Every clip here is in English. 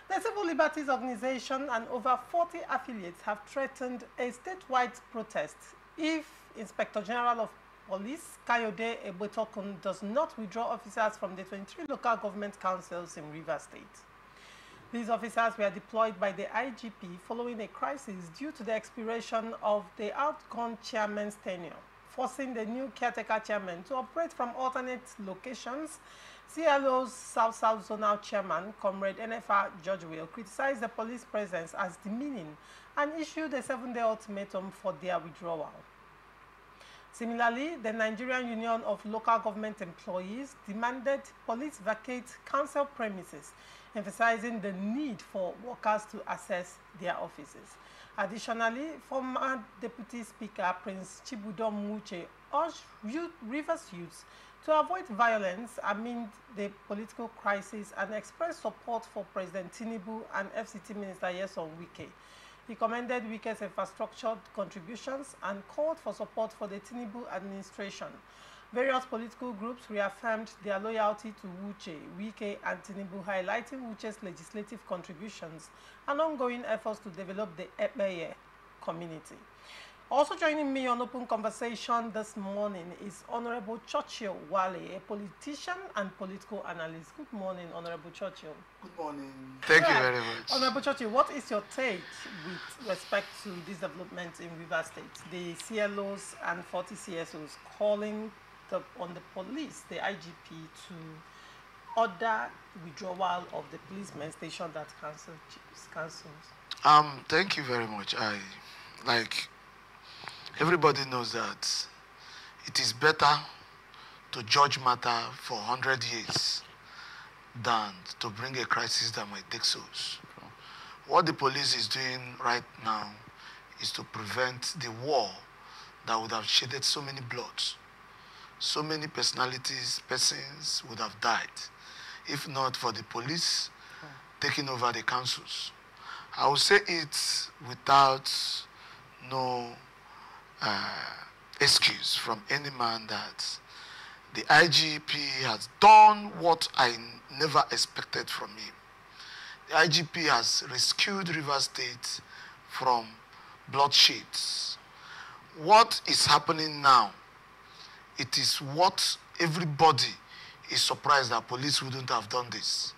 The Civil Liberties Organization and over 40 affiliates have threatened a statewide protest if Inspector General of Police Kayode Egbetokun does not withdraw officers from the 23 local government councils in Rivers State. These officers were deployed by the IGP following a crisis due to the expiration of the outgone chairman's tenure, forcing the new caretaker chairman to operate from alternate locations. CLO's South-South Zonal Chairman, Comrade NFR George Will, criticized the police presence as demeaning and issued a 7-day ultimatum for their withdrawal. Similarly, the Nigerian Union of Local Government Employees demanded police vacate council premises, emphasizing the need for workers to access their offices. Additionally, former Deputy Speaker Prince Chibudom Muche urged Rivers youths to avoid violence amid the political crisis and expressed support for President Tinubu and FCT Minister Nyesom Wike. He commended Wike's infrastructure contributions and called for support for the Tinubu administration. Various political groups reaffirmed their loyalty to Wike and Tinubu, highlighting Wuche's legislative contributions and ongoing efforts to develop the Ekpeye community. Also joining me on Open Conversation this morning is Honorable Churchill Wale, a politician and political analyst. Good morning, Honorable Churchill. Good morning. Thank you very much. Honorable Churchill, what is your take with respect to this development in Rivers State? The CLOs and 40 CSOs calling on the police, the IGP, to order withdrawal of the policemen stationed at councils. Thank you very much. Everybody knows that it is better to judge matter for 100 years than to bring a crisis that might take souls. What the police is doing right now is to prevent the war that would have shedded so many bloods. So many persons would have died if not for the police taking over the councils. I will say it without no excuse from any man that the IGP has done what I never expected from him. The IGP has rescued Rivers State from bloodshed. What is happening now, it is what everybody is surprised that police wouldn't have done this.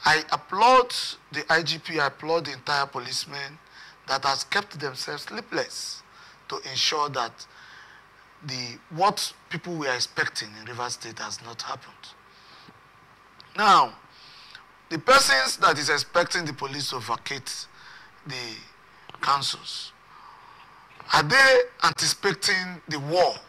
I applaud the IGP, I applaud the entire policemen that has kept themselves sleepless to ensure that what people were expecting in Rivers State has not happened. Now, the persons that is expecting the police to vacate the councils, are they anticipating the war?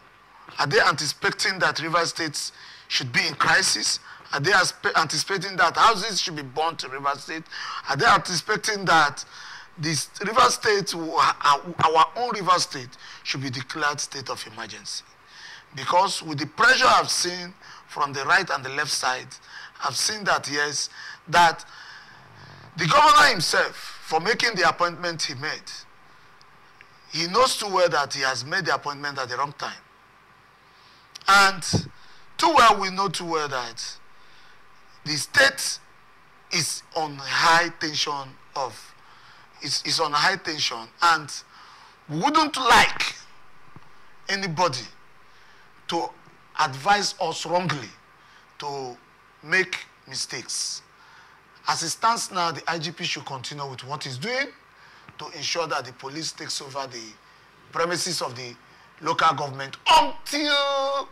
Are they anticipating that Rivers State should be in crisis? Are they anticipating that houses should be burnt in Rivers State? Are they anticipating that this Rivers State, our own Rivers State, should be declared state of emergency? Because with the pressure I've seen from the right and the left side, I've seen that, yes, that the governor himself, for making the appointment he made, he knows too well that he has made the appointment at the wrong time. And too well, we know too well that the state is on high tension is on high tension, and we wouldn't like anybody to advise us wrongly to make mistakes. As it stands now, the IGP should continue with what he's doing to ensure that the police takes over the premises of the local government until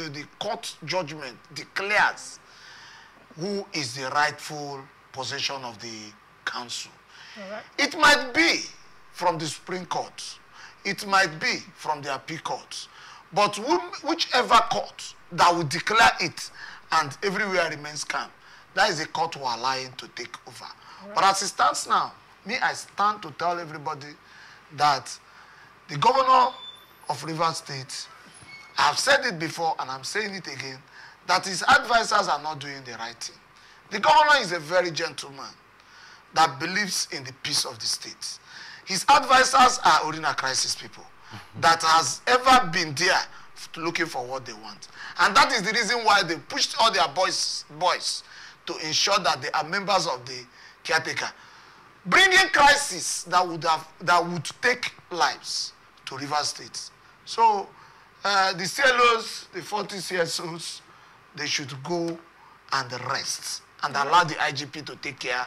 the court judgment declares who is the rightful possession of the council. Right. It might be from the Supreme Court. It might be from the appeal court. But whichever court that will declare it and everywhere remains calm, that is the court we're allowing to take over. Right. But as it stands now, I stand to tell everybody that the governor of Rivers State, I've said it before and I'm saying it again, that his advisors are not doing the right thing. The governor is a very gentleman that believes in the peace of the state. His advisors are Orina crisis people that has ever been there looking for what they want. And that is the reason why they pushed all their boys to ensure that they are members of the caretaker, bringing crisis that would take lives to Rivers State. So the CLOs, the 40 CSOs, they should go and rest and allow the IGP to take care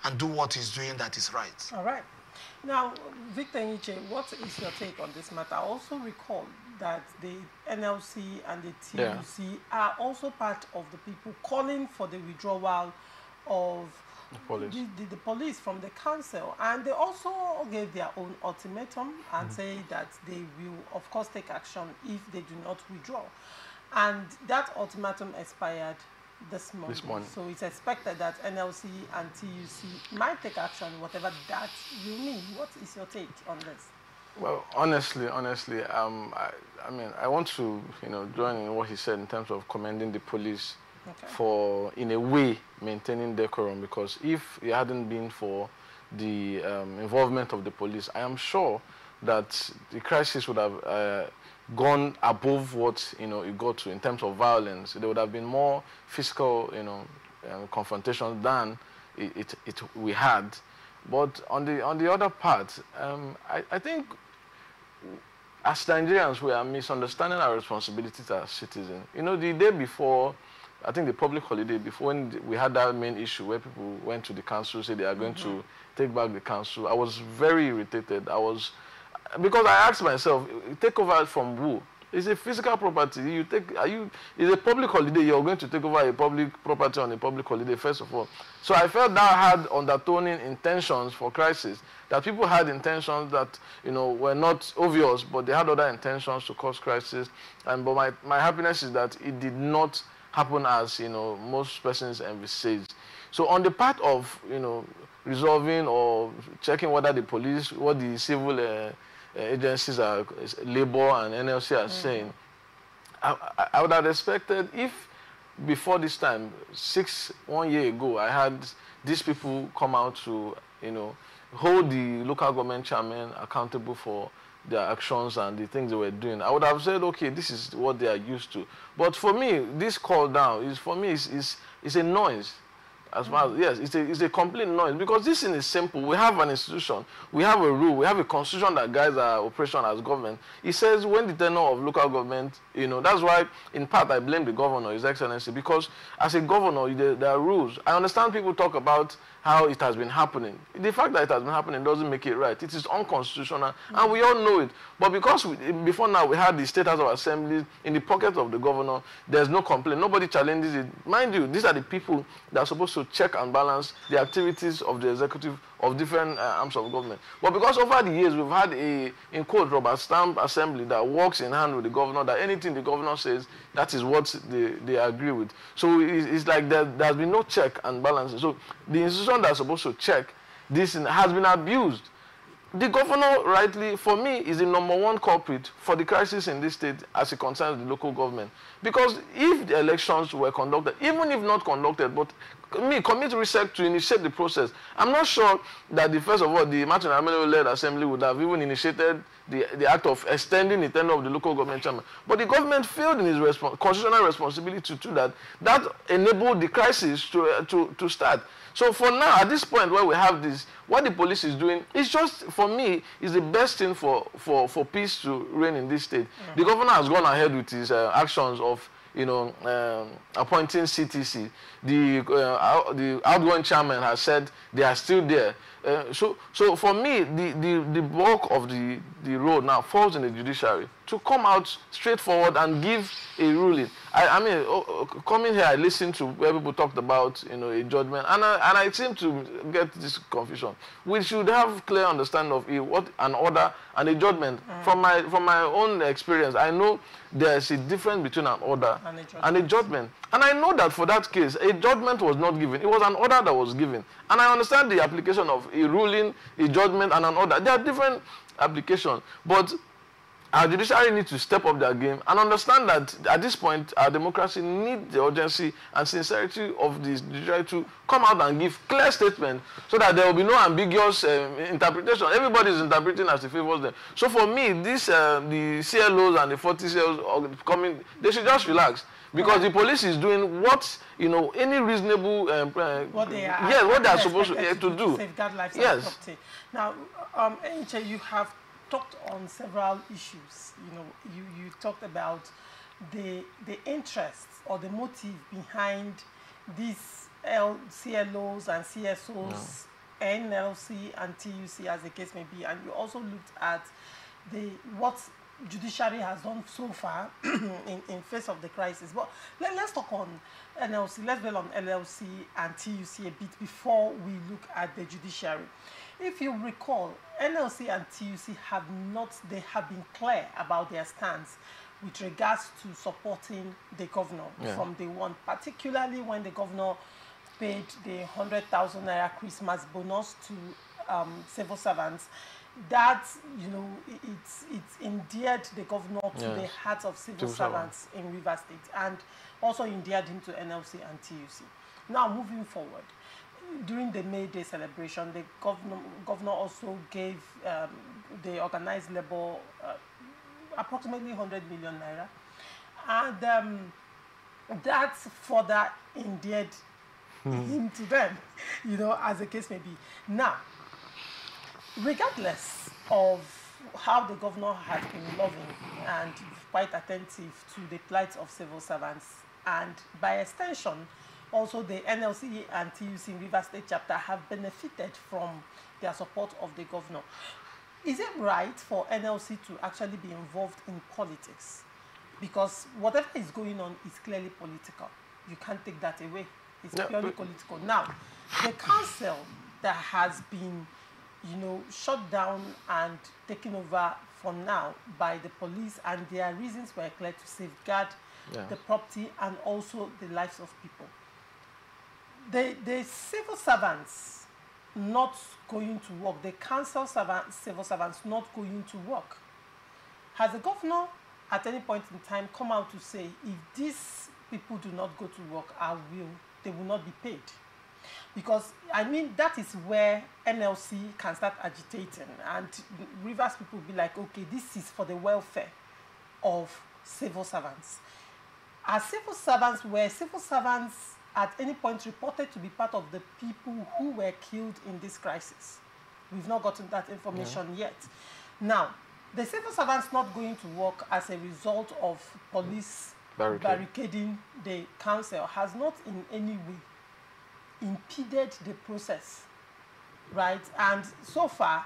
and do what he's doing that is right. All right. Now, Victor Nyiche, what is your take on this matter? Also recall that the NLC and the TUC are also part of the people calling for the withdrawal of the police from the council, and they also gave their own ultimatum and say that they will, of course, take action if they do not withdraw. And that ultimatum expired this morning. So it's expected that NLC and TUC might take action, whatever that will mean. What is your take on this? Well, honestly, I mean, I want to, join in what he said in terms of commending the police for, in a way, maintaining decorum, because if it hadn't been for the involvement of the police, I am sure that the crisis would have gone above what it got to in terms of violence. There would have been more physical confrontation than we had. But on the other part, I think as Nigerians we are misunderstanding our responsibilities as citizens. The day before, I think the public holiday before, when we had that main issue where people went to the council, said they are going to take back the council, I was very irritated. Because I asked myself, take over from who? It's a physical property. It's a public holiday. You're going to take over a public property on a public holiday, first of all. So I felt that had undertoning intentions for crisis, that people had intentions that, were not obvious, but they had other intentions to cause crisis. But my happiness is that it did not happen as, most persons envisaged. So on the part of, resolving or checking whether the police, what the civil agencies are, Labour and NLC are saying, I would have expected if before this time, 1 year ago, I had these people come out to, hold the local government chairman accountable for their actions and the things they were doing, I would have said, okay, this is what they are used to. But for me, this call down is a noise. As far as, yes, it's a complete noise, because this thing is simple. We have an institution, we have a rule, we have a constitution that guides our operation as government. It says when the tenure of local government, that's why in part I blame the governor, His Excellency, because as a governor there are rules. I understand people talk about how it has been happening. The fact that it has been happening doesn't make it right. It is unconstitutional, and we all know it. But because before now we had the State House of Assembly in the pocket of the governor, there's no complaint. Nobody challenges it. Mind you, these are the people that are supposed to check and balance the activities of the executive of different arms of government. But because over the years we've had in quote, rubber stamp assembly that works in hand with the governor, that anything the governor says, that is what they agree with. So it's like there's been no check and balance. So the institution that's supposed to check this has been abused. The governor, rightly, for me, is the #1 culprit for the crisis in this state as it concerns the local government. Because if the elections were conducted, even if not conducted, but commit research to initiate the process, I'm not sure that first of all, the Martin Amelo-led assembly would have even initiated the act of extending the tenure of the local government chairman. But the government failed in its constitutional responsibility to do that. That enabled the crisis to start. So for now, at this point where we have this, what the police is doing is just, for me, is the best thing for peace to reign in this state. The governor has gone ahead with his actions of, appointing CTC. The outgoing chairman has said they are still there. So for me, the bulk of the role now falls in the judiciary to come out straightforward and give a ruling. I mean, coming here, I listened to where people talked about, a judgment, and I seem to get this confusion. We should have clear understanding of what an order and a judgment. From my own experience, I know there's a difference between an order and a judgment. And I know that for that case, a judgment was not given. It was an order that was given. And I understand the application of a ruling, a judgment, and an order. There are different applications. But our judiciary needs to step up their game and understand that at this point, our democracy needs the urgency and sincerity of the judiciary to come out and give clear statements so that there will be no ambiguous interpretation. Everybody is interpreting as it favors them. So for me, the CLOs and the 40 CLOs coming, they should just relax. because the police is doing what, you know, any reasonable what they are, yes, what they are supposed to do. To safeguard lives and property. Now, Enche, you have talked on several issues. You know, you talked about the interests or the motive behind these CLOs and CSOs, NLC and TUC, as the case may be, and you also looked at what judiciary has done so far in face of the crisis. But let's talk on NLC. Let's dwell on NLC and TUC a bit before we look at the judiciary. If you recall, NLC and TUC have been clear about their stance with regards to supporting the governor from day one, particularly when the governor paid the 100,000 naira Christmas bonus to civil servants. That, you know, it's endeared the governor to the hearts of civil servants in Rivers State, and also endeared him to NLC and TUC. Now, moving forward, during the May Day celebration, the governor also gave the organized labor approximately 100 million naira, and that further endeared him to them, you know, as the case may be. Now, regardless of how the governor has been loving and quite attentive to the plight of civil servants, and by extension, also the NLC and TUC in Rivers State chapter have benefited from their support of the governor. Is it right for NLC to actually be involved in politics? Because whatever is going on is clearly political. You can't take that away. It's purely political. Now, the council that has been, you know, shut down and taken over for now by the police, and their reasons were clear, to safeguard the property and also the lives of people. The civil servants not going to work, the council civil servants not going to work. Has the governor at any point in time come out to say, if these people do not go to work, they will not be paid? Because, I mean, that is where NLC can start agitating, and Rivers people will be like, okay, this is for the welfare of civil servants. Are civil servants, were civil servants at any point reported to be part of the people who were killed in this crisis? We've not gotten that information yet. Now, the civil servants not going to work as a result of police barricading the council has not in any way impeded the process, right? And so far,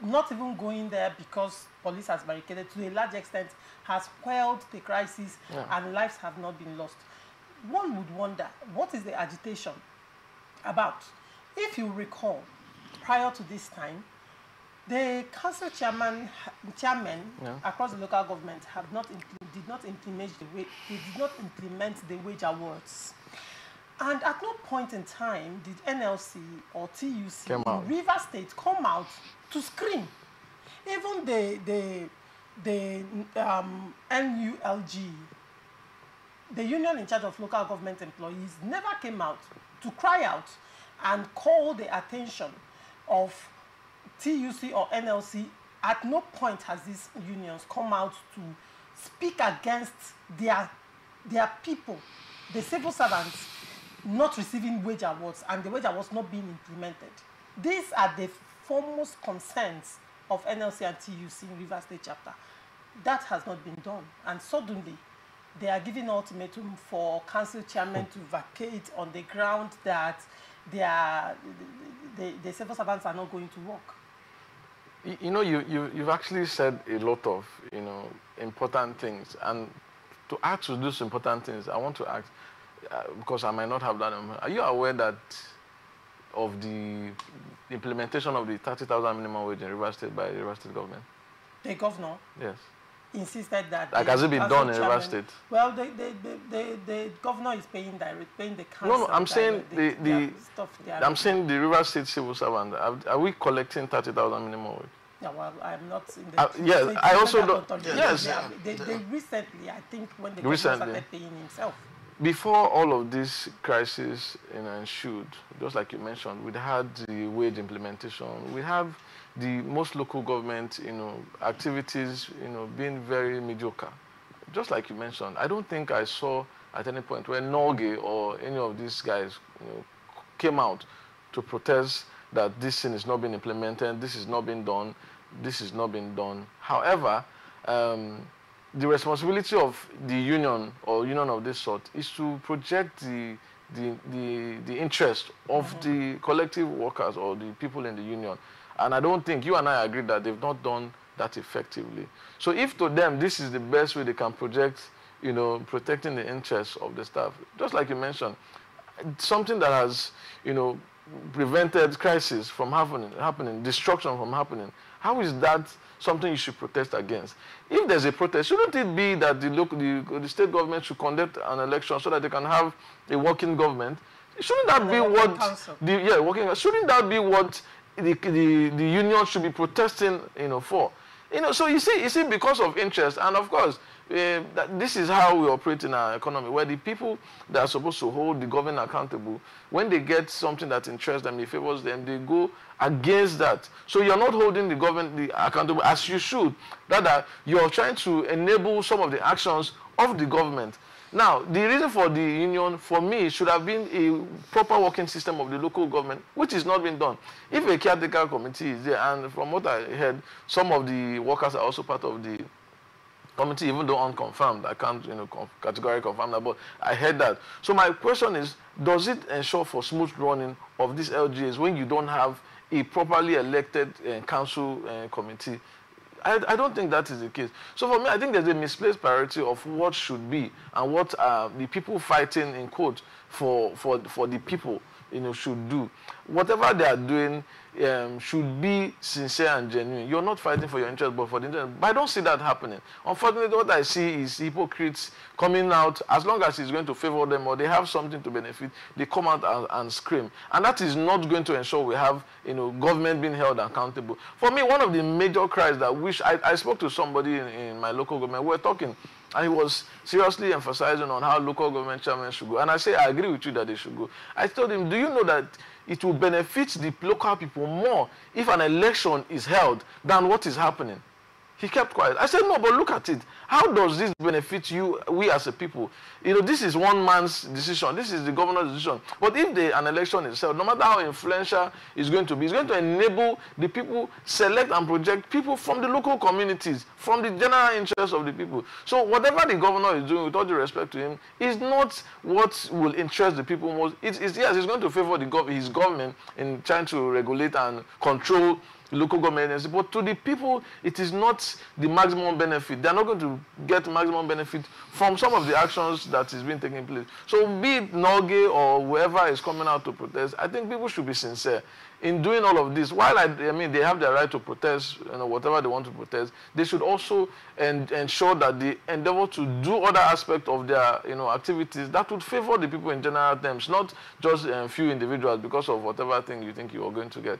not even going there because police has barricaded, to a large extent, has quelled the crisis, and lives have not been lost. One would wonder, what is the agitation about? If you recall, prior to this time, the council chairmen across the local government did not implement the wage awards. And at no point in time did NLC or TUC in Rivers State come out to scream. Even the NULG, the union in charge of local government employees, never came out to cry out and call the attention of TUC or NLC. At no point has these unions come out to speak against their people, the civil servants, not receiving wage awards and the wage awards not being implemented. These are the foremost concerns of NLC and TUC in Rivers State chapter. That has not been done, and suddenly they are giving ultimatum for council chairmen to vacate on the ground that the civil servants are not going to work. You know, you've actually said a lot of, you know, important things, and to add to those important things, I want to ask, because I might not have that. Are you aware that of the implementation of the 30,000 minimum wage in Rivers State by the Rivers State government? The governor? Yes. Insisted that. Like, has it been done in Rivers State? Well, the governor is paying the council. No, I'm saying I'm saying the Rivers State civil servant. Are we collecting 30,000 minimum wage? Yeah, well, I'm not in the. Yes, I also don't. Yes. They recently, I think, when the governor started paying himself. Before all of this crisis ensued, just like you mentioned, we had the wage implementation. We have the most local government, activities, being very mediocre. Just like you mentioned, I don't think I saw at any point where Norgay or any of these guys, came out to protest that this thing is not being implemented, this is not being done, this is not being done. However, the responsibility of the union or union of this sort is to project the interest of the collective workers or the people in the union. And I don't think you and I agree that they've not done that effectively. So if to them this is the best way they can project, protecting the interests of the staff, just like you mentioned, something that has, prevented crisis from happening, destruction from happening, how is that something you should protest against? If there's a protest, shouldn't it be that the state government should conduct an election so that they can have a working government? Shouldn't that be what shouldn't that be what the union should be protesting, for? So you see, because of interest, and of course, this is how we operate in our economy, where the people that are supposed to hold the government accountable, when they get something that interests them, it favors them, they go against that. So you're not holding the government accountable as you should. Rather, you're trying to enable some of the actions of the government. Now, the reason for the union, for me, should have been a proper working system of the local government, which is not being done. If a caretaker committee is there, and from what I heard, some of the workers are also part of the committee, even though unconfirmed, I can't, categorically confirm that, but I heard that. So my question is, does it ensure for smooth running of these LGAs when you don't have a properly elected council committee? I don't think that is the case. So for me, I think there's a misplaced priority of what should be and what the people fighting, in quote, for the people, should do. Whatever they are doing should be sincere and genuine. You're not fighting for your interest, but for the interest. But I don't see that happening. Unfortunately, what I see is hypocrites coming out, as long as it's going to favor them or they have something to benefit, they come out and scream. And that is not going to ensure we have, government being held accountable. For me, one of the major cries that I spoke to somebody in my local government, we were talking, and he was seriously emphasizing on how local government chairmen should go. And I say, I agree with you that they should go. I told him, do you know that it will benefit the local people more if an election is held than what is happening? He kept quiet. I said, no, but look at it. How does this benefit we as a people? This is one man's decision. This is the governor's decision. But if an election is held, no matter how influential it's going to be, it's going to enable the people select and project people from the local communities, from the general interest of the people. So whatever the governor is doing, with all due respect to him, is not what will interest the people most. Yes, it's going to favor his government in trying to regulate and control local government agency, but to the people, it is not the maximum benefit. They're not going to get maximum benefit from some of the actions that is being taken place. So be it Norgay or whoever is coming out to protest, I think people should be sincere in doing all of this. While I mean they have the right to protest, whatever they want to protest, they should also ensure that they endeavor to do other aspects of their activities that would favor the people in general terms, not just few individuals because of whatever thing you think you are going to get.